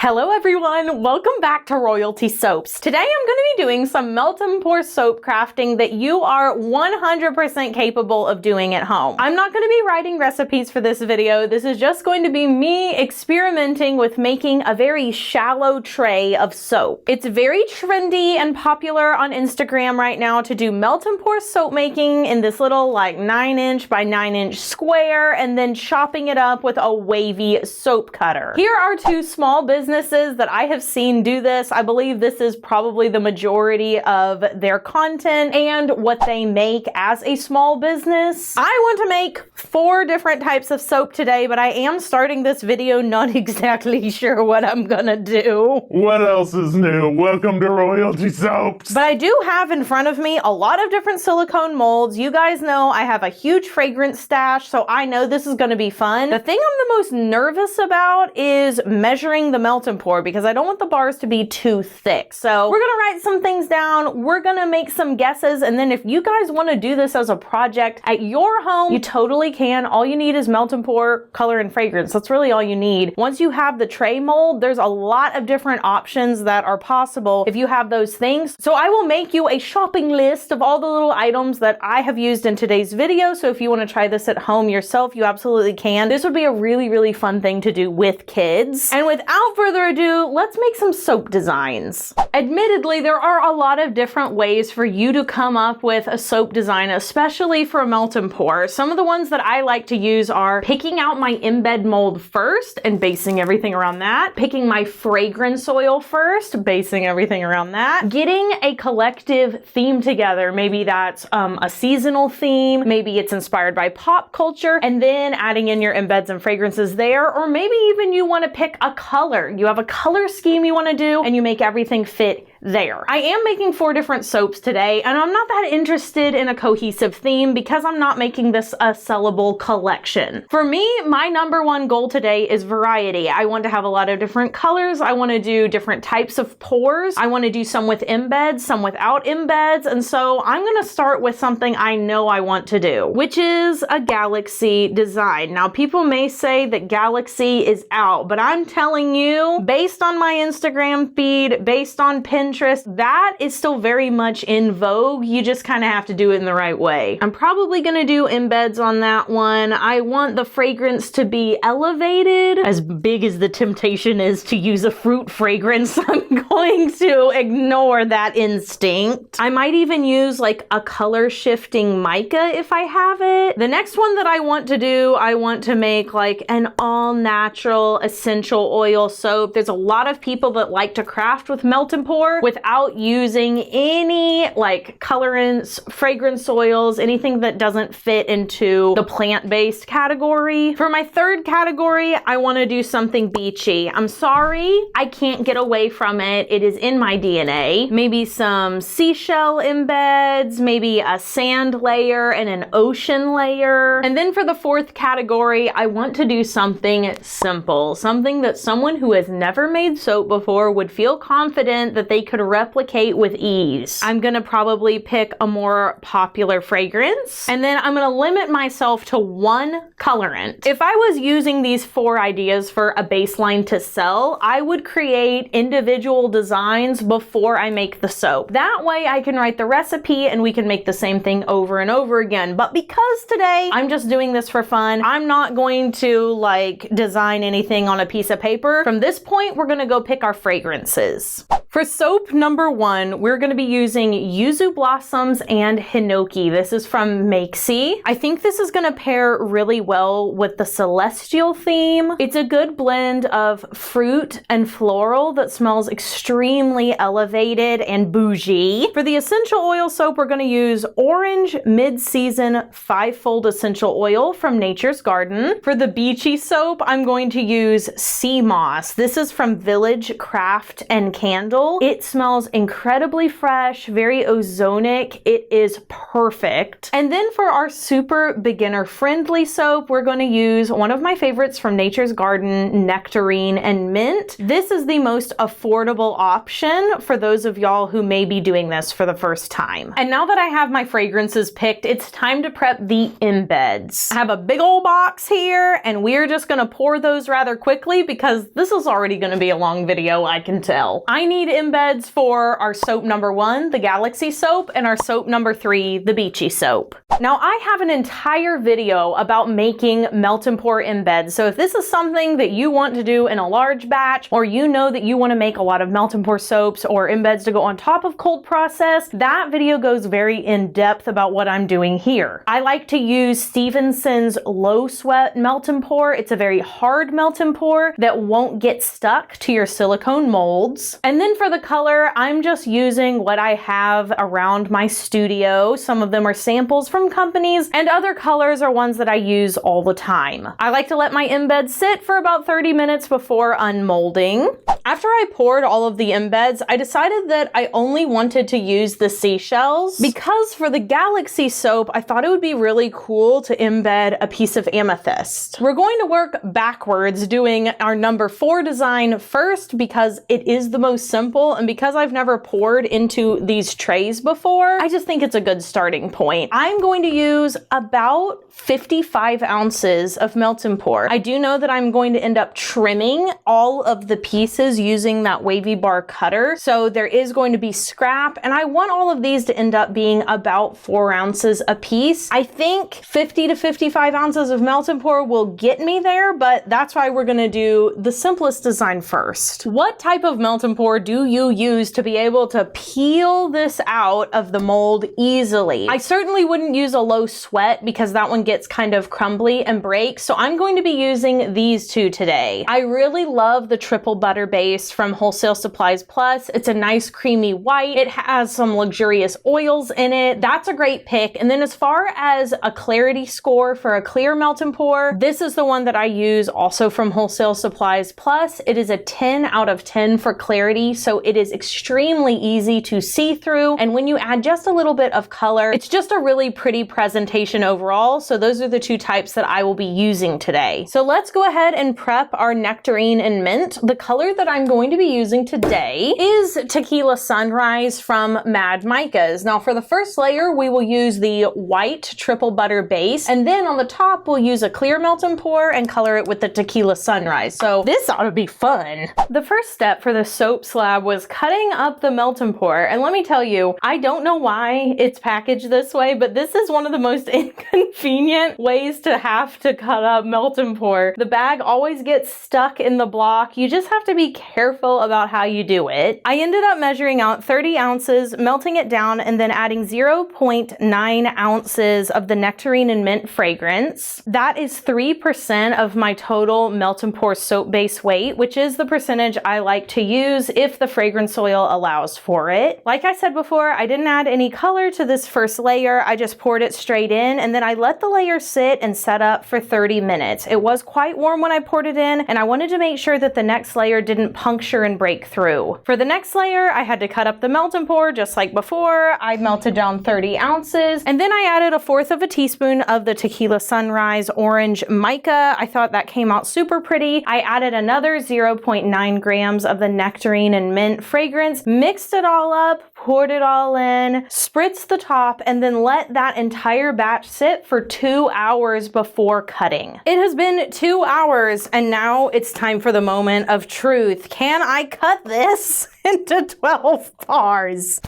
Hello everyone, welcome back to Royalty Soaps. Today I'm going to be doing some melt and pour soap crafting that you are 100% capable of doing at home. I'm not going to be writing recipes for this video. This is just going to be me experimenting with making a very shallow tray of soap. It's very trendy and popular on Instagram right now to do melt and pour soap making in this little like 9" by 9" square and then chopping it up with a wavy soap cutter. Here are two small businesses that I have seen do this. I believe this is probably the majority of their content and what they make as a small business. I want to make 4 different types of soap today, but I am starting this video not exactly sure what I'm gonna do. What else is new? Welcome to Royalty Soaps. But I do have in front of me a lot of different silicone molds. You guys know I have a huge fragrance stash, so I know this is gonna be fun. The thing I'm the most nervous about is measuring the melt and pour because I don't want the bars to be too thick. So we're gonna write some things down, we're gonna make some guesses, and then if you guys want to do this as a project at your home, you totally can. All you need is melt and pour, color, and fragrance. That's really all you need. Once you have the tray mold, there's a lot of different options that are possible if you have those things. So I will make you a shopping list of all the little items that I have used in today's video. So if you want to try this at home yourself, you absolutely can. This would be a really, really fun thing to do with kids. And without further ado, let's make some soap designs. Admittedly, there are a lot of different ways for you to come up with a soap design, especially for a melt and pour. Some of the ones that I like to use are picking out my embed mold first and basing everything around that, picking my fragrance oil first, basing everything around that, getting a collective theme together. Maybe that's a seasonal theme, maybe it's inspired by pop culture, and then adding in your embeds and fragrances there, or maybe even you want to pick a color. You have a color scheme you want to do and you make everything fit there. I am making 4 different soaps today, and I'm not that interested in a cohesive theme because I'm not making this a sellable collection. For me, my #1 goal today is variety. I want to have a lot of different colors. I want to do different types of pours. I want to do some with embeds, some without embeds, and so I'm going to start with something I know I want to do, which is a galaxy design. Now, people may say that galaxy is out, but I'm telling you, based on my Instagram feed, based on Pinterest, that is still very much in vogue. You just kind of have to do it in the right way. I'm probably going to do embeds on that one. I want the fragrance to be elevated. As big as the temptation is to use a fruit fragrance, I'm going to ignore that instinct. I might even use like a color shifting mica if I have it. The next one that I want to do, I want to make like an all natural essential oil soap. There's a lot of people that like to craft with melt and pour without using any like colorants, fragrance oils, anything that doesn't fit into the plant-based category. For my 3rd category, I want to do something beachy. I'm sorry, I can't get away from it. It is in my DNA. Maybe some seashell embeds, maybe a sand layer and an ocean layer. And then for the 4th category, I want to do something simple, something that someone who has never made soap before would feel confident that they could replicate with ease. I'm gonna probably pick a more popular fragrance, and then I'm gonna limit myself to 1 colorant. If I was using these 4 ideas for a baseline to sell, I would create individual designs before I make the soap. That way I can write the recipe and we can make the same thing over and over again. But because today I'm just doing this for fun, I'm not going to like design anything on a piece of paper. From this point, we're gonna go pick our fragrances. For soap #1, we're going to be using yuzu blossoms and hinoki. This is from Makesy. I think this is going to pair really well with the celestial theme. It's a good blend of fruit and floral that smells extremely elevated and bougie. For the essential oil soap, we're going to use orange mid-season 5-fold essential oil from Nature's Garden. For the beachy soap, I'm going to use sea moss. This is from Village Craft and Candle. oil. It smells incredibly fresh, very ozonic. It is perfect. And then for our super beginner friendly soap, we're going to use one of my favorites from Nature's Garden, Nectarine and Mint. This is the most affordable option for those of y'all who may be doing this for the first time. And now that I have my fragrances picked, it's time to prep the embeds. I have a big old box here, and we're just going to pour those rather quickly because this is already going to be a long video, I can tell. I need embeds for our soap number 1, the Galaxy soap, and our soap number 3, the Beachy soap. Now I have an entire video about making melt and pour embeds, so if this is something that you want to do in a large batch, or you know that you want to make a lot of melt and pour soaps or embeds to go on top of cold process, that video goes very in depth about what I'm doing here. I like to use Stevenson's low sweat melt and pour. It's a very hard melt and pour that won't get stuck to your silicone molds. And then for the color, I'm just using what I have around my studio. Some of them are samples from companies, and other colors are ones that I use all the time. I like to let my embeds sit for about 30 minutes before unmolding. After I poured all of the embeds, I decided that I only wanted to use the seashells because for the Galaxy soap, I thought it would be really cool to embed a piece of amethyst. We're going to work backwards, doing our number 4 design first because it is the most simple, and because I've never poured into these trays before, I just think it's a good starting point. I'm going to use about 55 ounces of melt and pour. I do know that I'm going to end up trimming all of the pieces using that wavy bar cutter, so there is going to be scrap, and I want all of these to end up being about 4 ounces a piece. I think 50 to 55 ounces of melt and pour will get me there, but that's why we're gonna do the simplest design first. What type of melt and pour do you use to be able to peel this out of the mold easily? I certainly wouldn't use a low sweat because that one gets kind of crumbly and breaks, so I'm going to be using these two today. I really love the triple butter base from Wholesale Supplies Plus. It's a nice creamy white. It has some luxurious oils in it. That's a great pick. And then as far as a clarity score for a clear melt and pour, this is the one that I use also from Wholesale Supplies Plus. It is a 10 out of 10 for clarity, so it is extremely easy to see through. And when you add just a little bit of color, it's just a really pretty presentation overall. So those are the two types that I will be using today. So let's go ahead and prep our Nectarine and Mint. The color that I'm going to be using today is Tequila Sunrise from Mad Micas. Now for the first layer, we will use the white triple butter base, and then on the top, we'll use a clear melt and pour and color it with the Tequila Sunrise. So this ought to be fun. The first step for the soap slab was cutting up the melt and pour. And let me tell you, I don't know why it's packaged this way, but this is one of the most inconvenient ways to have to cut up melt and pour. The bag always gets stuck in the block. You just have to be careful about how you do it. I ended up measuring out 30 ounces, melting it down, and then adding 0.9 ounces of the Nectarine and Mint fragrance. That is 3% of my total melt and pour soap base weight, which is the percentage I like to use if the fragrance oil allows for it. Like I said before, I didn't add any color to this first layer. I just poured it straight in, and then I let the layer sit and set up for 30 minutes. It was quite warm when I poured it in, and I wanted to make sure that the next layer didn't puncture and break through. For the next layer, I had to cut up the melt and pour just like before. I melted down 30 ounces, and then I added 1/4 of a teaspoon of the Tequila Sunrise Orange Mica. I thought that came out super pretty. I added another 0.9 grams of the Nectarine and Mint fragrance, mixed it all up, poured it all in, spritzed the top, and then let that entire batch sit for 2 hours before cutting. It has been 2 hours, and now it's time for the moment of truth. Can I cut this into 12 bars?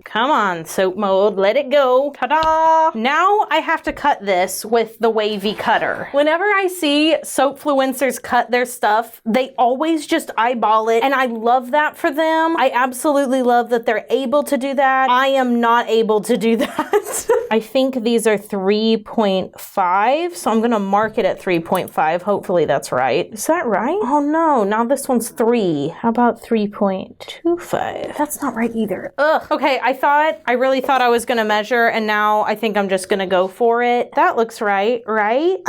Come on, soap mold, let it go. Ta-da! Now I have to cut this with the wavy cutter. Whenever I see soapfluencers cut their stuff, they always just eyeball it, and I love that for them. I absolutely love that they're able to do that. I am not able to do that. I think these are 3.5, so I'm gonna mark it at 3.5. Hopefully that's right. Is that right? Oh no, now this one's 3. How about 3.25? That's not right either. Ugh. Okay, I really thought I was gonna measure, and now I think I'm just gonna go for it. That looks right, right?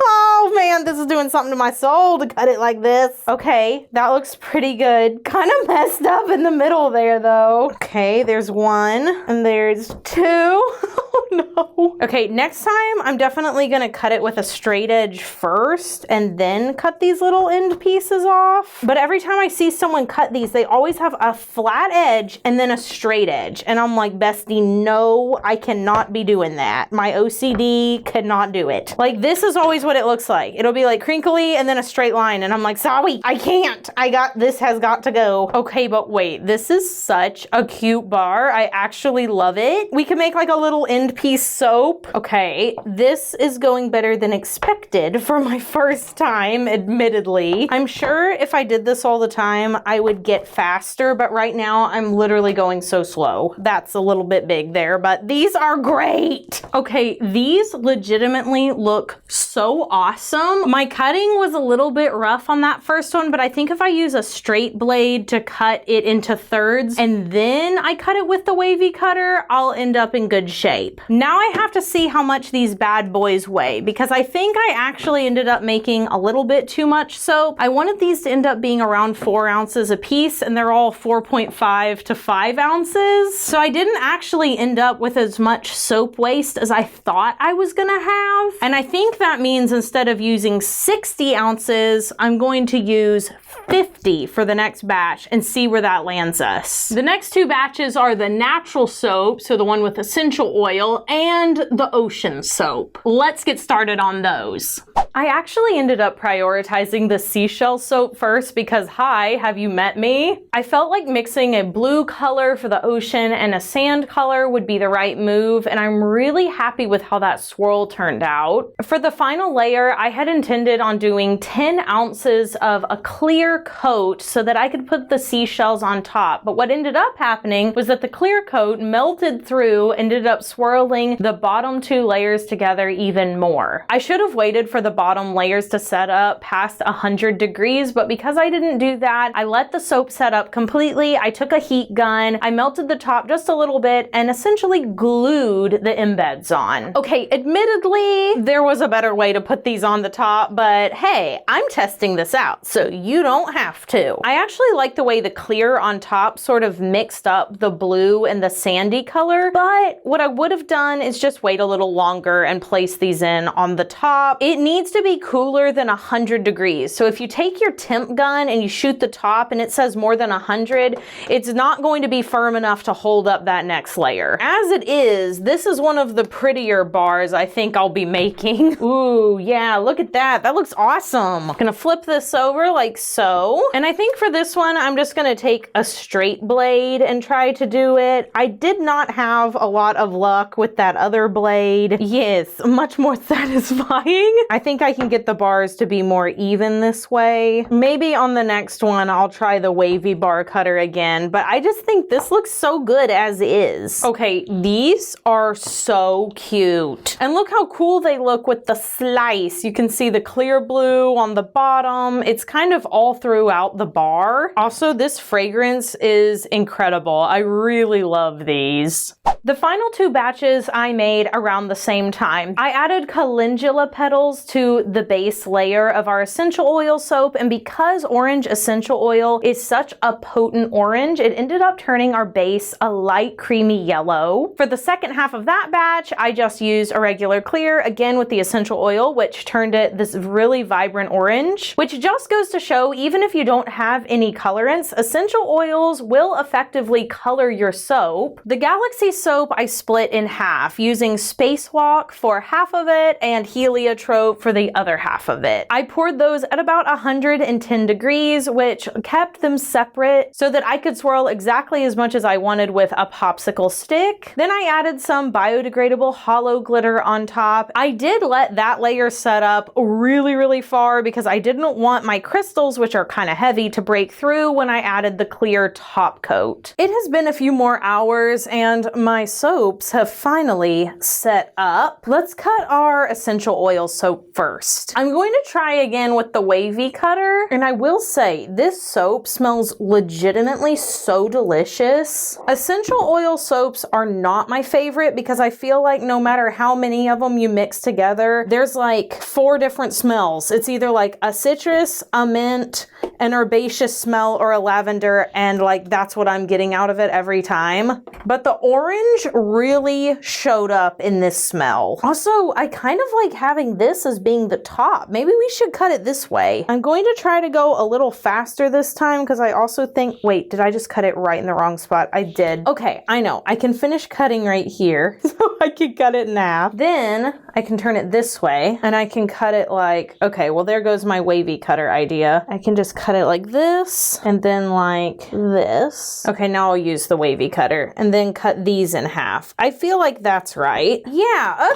Oh, Oh man, this is doing something to my soul to cut it like this. Okay, that looks pretty good. Kind of messed up in the middle there though. Okay, there's one and there's two. Oh no. Okay, next time I'm definitely gonna cut it with a straight edge first and then cut these little end pieces off. But every time I see someone cut these, they always have a flat edge and then a straight edge. And I'm like, bestie, no, I cannot be doing that. My OCD cannot do it. Like, this is always what it looks like. It'll be like crinkly and then a straight line. And I'm like, sorry, I can't. This has got to go. Okay, but wait, this is such a cute bar. I actually love it. We can make like a little end piece soap. Okay, this is going better than expected for my first time, admittedly. I'm sure if I did this all the time, I would get faster, but right now I'm literally going so slow. That's a little bit big there, but these are great. Okay, these legitimately look so awesome. My cutting was a little bit rough on that first one, but I think if I use a straight blade to cut it into thirds and then I cut it with the wavy cutter, I'll end up in good shape. Now I have to see how much these bad boys weigh, because I think I actually ended up making a little bit too much soap. I wanted these to end up being around 4 ounces a piece, and they're all 4.5 to 5 ounces. So I didn't actually end up with as much soap waste as I thought I was gonna have. And I think that means instead of using 60 ounces, I'm going to use 50 for the next batch and see where that lands us. The next two batches are the natural soap, so the one with essential oil, and the ocean soap. Let's get started on those. I actually ended up prioritizing the seashell soap first because, hi, have you met me? I felt like mixing a blue color for the ocean and a sand color would be the right move, and I'm really happy with how that swirl turned out. For the final layer, I had intended on doing 10 ounces of a clear coat so that I could put the seashells on top, but what ended up happening was that the clear coat melted through, ended up swirling the bottom two layers together even more. I should have waited for the bottom layers to set up past 100 degrees, but because I didn't do that, I let the soap set up completely. I took a heat gun, I melted the top just a little bit, and essentially glued the embeds on. Okay, admittedly, there was a better way to put these on the top, but hey, I'm testing this out, so you don't have to. I actually like the way the clear on top sort of mixed up the blue and the sandy color, but what I would have done is just wait a little longer and place these in on the top. It needs to be cooler than 100 degrees. So if you take your temp gun and you shoot the top and it says more than 100, it's not going to be firm enough to hold up that next layer. As it is, this is one of the prettier bars I think I'll be making. Ooh, yeah, look at that. That looks awesome. I'm gonna flip this over like so. And I think for this one, I'm just gonna take a straight blade and try to do it. I did not have a lot of luck with that other blade. Yes, much more satisfying. I think I can get the bars to be more even this way. Maybe on the next one, I'll try the wavy bar cutter again, but I just think this looks so good as is. Okay, these are so cute. And look how cool they look with the slice. You can see the clear blue on the bottom. It's kind of all throughout the bar. Also, this fragrance is incredible. I really love these. The final two batches I made around the same time. I added calendula petals to the base layer of our essential oil soap, and because orange essential oil is such a potent orange, it ended up turning our base a light creamy yellow. For the second half of that batch, I just used a regular clear, again with the essential oil, which turned it this really vibrant orange, which just goes to show, even if you don't have any colorants, essential oils will effectively color your soap. The Galaxy soap I split in half, using Spacewalk for half of it and Heliotrope for the other half of it. I poured those at about 110 degrees, which kept them separate so that I could swirl exactly as much as I wanted with a popsicle stick. Then I added some biodegradable hollow glitter on top. I did let that layer set up really far because I didn't want my crystals, which are are kind of heavy to break through when I added the clear top coat. It has been a few more hours and my soaps have finally set up. Let's cut our essential oil soap first. I'm going to try again with the wavy cutter, and I will say this soap smells legitimately so delicious. Essential oil soaps are not my favorite because I feel like no matter how many of them you mix together, there's like 4 different smells. It's either like a citrus, a mint, an herbaceous smell, or a lavender, and like that's what I'm getting out of it every time. But the orange really showed up in this smell. Also, I kind of like having this as being the top. Maybe we should cut it this way. I'm going to try to go a little faster this time because I also think, wait, did I just cut it right in the wrong spot? I did. Okay, I know. I can finish cutting right here. So I can cut it in half. Then I can turn it this way and I can cut it like, okay, well there goes my wavy cutter idea. I can just cut it like this and then like this. Okay, now I'll use the wavy cutter and then cut these in half. I feel like that's right. Yeah,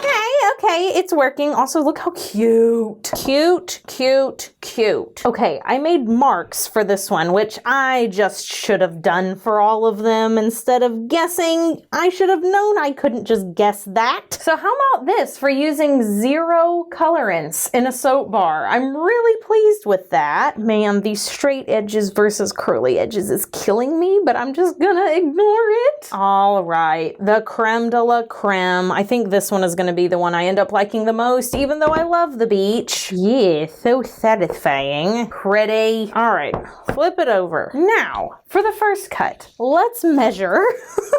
okay, it's working. Also, look how cute. Cute. Okay, I made marks for this one, which I just should have done for all of them instead of guessing. I should have known I couldn't just guess that. So how about this for using 0 colorants in a soap bar? I'm really pleased with that. Man, these straight edges versus curly edges is killing me, but I'm just gonna ignore it. All right, the creme de la creme. I think this one is gonna be the one I end up liking the most, even though I love the beach. Yeah, so satisfying. Pretty. All right, flip it over. Now, for the first cut, let's measure.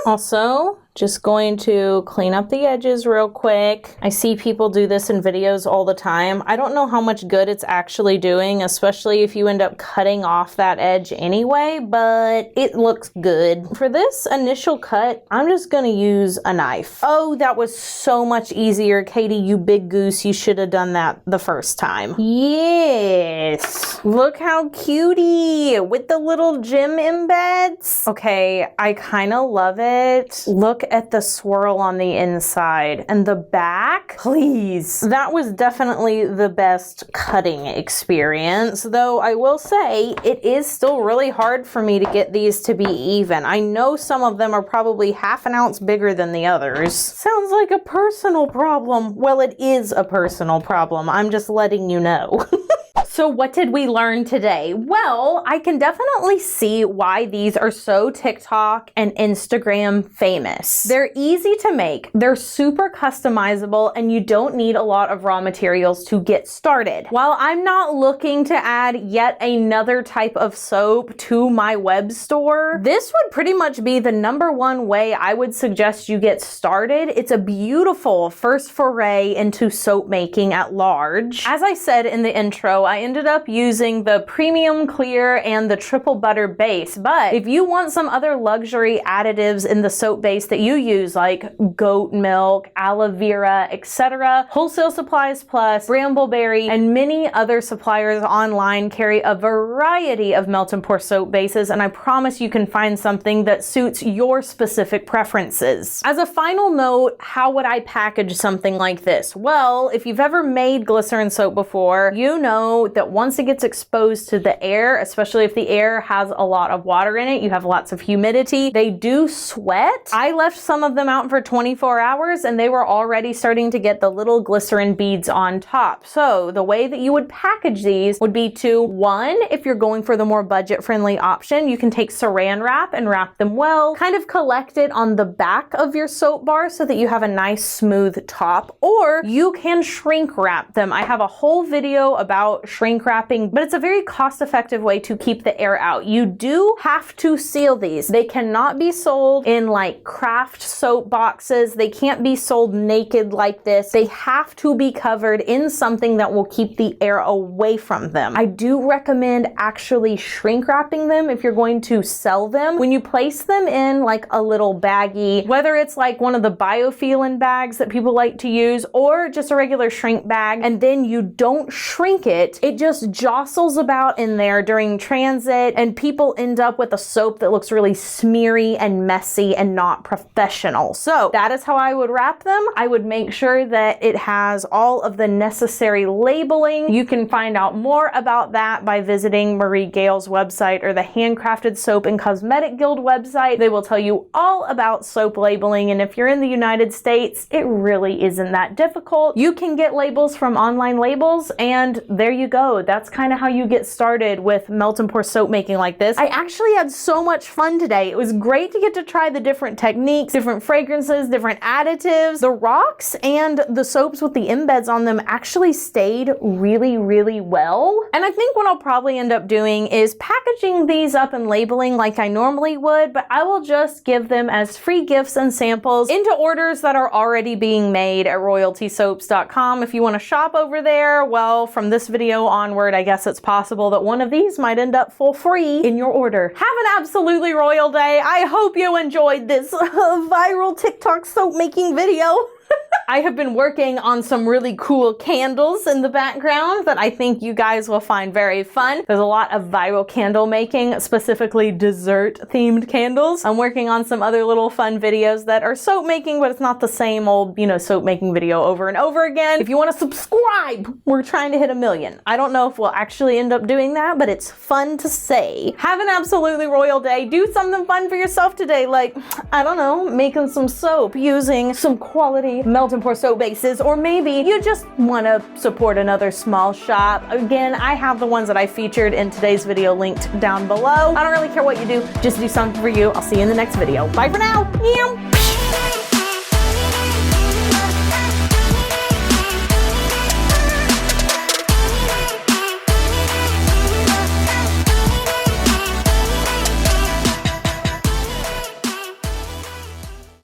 Also, just going to clean up the edges real quick. I see people do this in videos all the time. I don't know how much good it's actually doing, especially if you end up cutting off that edge anyway, but it looks good. For this initial cut, I'm just gonna use a knife. Oh, that was so much easier. Katie, you big goose, you should have done that the first time. Yes. Look how cutie with the little gem embeds. Okay, I kind of love it. Look at the swirl on the inside and the back. Please. That was definitely the best cutting experience, though I will say it is still really hard for me to get these to be even. I know some of them are probably ½ an ounce bigger than the others. Sounds like a personal problem. Well, it is a personal problem. I'm just letting you know. So what did we learn today? Well, I can definitely see why these are so TikTok and Instagram famous. They're easy to make, they're super customizable, and you don't need a lot of raw materials to get started. While I'm not looking to add yet another type of soap to my web store, this would pretty much be the #1 way I would suggest you get started. It's a beautiful first foray into soap making at large. As I said in the intro, I ended up using the premium clear and the triple butter base, but if you want some other luxury additives in the soap base that you use, like goat milk, aloe vera, etc., Wholesale Supplies Plus, Brambleberry, and many other suppliers online carry a variety of melt and pour soap bases, and I promise you can find something that suits your specific preferences. As a final note, how would I package something like this? Well, if you've ever made glycerin soap before, you know that once it gets exposed to the air, especially if the air has a lot of water in it, you have lots of humidity, they do sweat. I left some of them out for 24 hours and they were already starting to get the little glycerin beads on top. So the way that you would package these would be to, one, if you're going for the more budget-friendly option, you can take saran wrap and wrap them well, kind of collect it on the back of your soap bar so that you have a nice smooth top, or you can shrink wrap them. I have a whole video about shrink wrapping, but it's a very cost-effective way to keep the air out. You do have to seal these. They cannot be sold in like craft soap boxes. They can't be sold naked like this. They have to be covered in something that will keep the air away from them. I do recommend actually shrink wrapping them if you're going to sell them. When you place them in like a little baggie, whether it's like one of the biofilm bags that people like to use or just a regular shrink bag, and then you don't shrink it, it it just jostles about in there during transit, and people end up with a soap that looks really smeary and messy and not professional. So that is how I would wrap them. I would make sure that it has all of the necessary labeling. You can find out more about that by visiting Marie Gale's website or the Handcrafted Soap and Cosmetic Guild website. They will tell you all about soap labeling, and if you're in the United States, it really isn't that difficult. You can get labels from Online Labels, and there you go. That's kind of how you get started with melt and pour soap making like this. I actually had so much fun today. It was great to get to try the different techniques, different fragrances, different additives. The rocks and the soaps with the embeds on them actually stayed really, really well. And I think what I'll probably end up doing is packaging these up and labeling like I normally would, but I will just give them as free gifts and samples into orders that are already being made at royaltysoaps.com. If you want to shop over there, well, from this video onward, I guess it's possible that one of these might end up for free in your order. Have an absolutely royal day. I hope you enjoyed this viral TikTok soap making video. I have been working on some really cool candles in the background that I think you guys will find very fun. There's a lot of viral candle making, specifically dessert themed candles. I'm working on some other little fun videos that are soap making, but it's not the same old, soap making video over and over again. If you want to subscribe, we're trying to hit 1 million. I don't know if we'll actually end up doing that, but it's fun to say. Have an absolutely royal day. Do something fun for yourself today, like, I don't know, making some soap using some quality melt and pour soap bases, or maybe you just want to support another small shop. Again, I have the ones that I featured in today's video linked down below. I don't really care what you do, just do something for you. I'll see you in the next video. Bye for now.